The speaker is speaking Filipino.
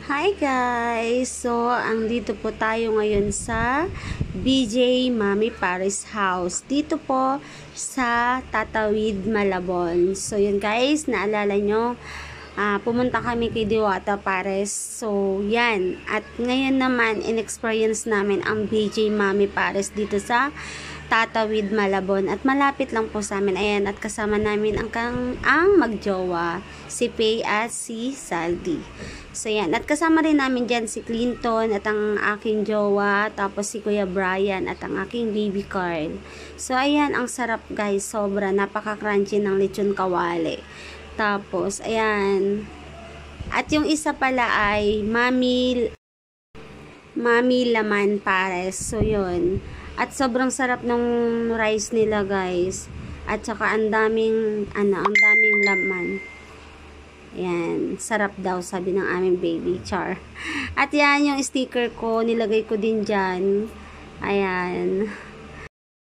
Hi guys! So, andito po tayo ngayon sa BJ Mami Paris House. Dito po sa Tatawid, Malabon. So, yun guys, naalala nyo, pumunta kami kay Diwata Pares. So, yan. At ngayon naman, in-experience namin ang BJ Mami Pares dito sa Tatawid, Malabon. At malapit lang po sa amin. Ayan, at kasama namin ang magjowa, si Pay at si Saldi. So, yan. At kasama rin namin dyan si Clinton at ang aking jowa, tapos si Kuya Brian at ang aking baby Carl. So, ayan. Ang sarap guys. Sobra. Napaka-crunchy ng lechon kawali. Tapos, ayan. At yung isa pala ay Mami Laman Pares. So, yun. At sobrang sarap ng rice nila guys. At saka ang daming laman. Ayan, sarap daw sabi ng aming baby, char. At yan yung sticker ko, nilagay ko din dyan. Ayan.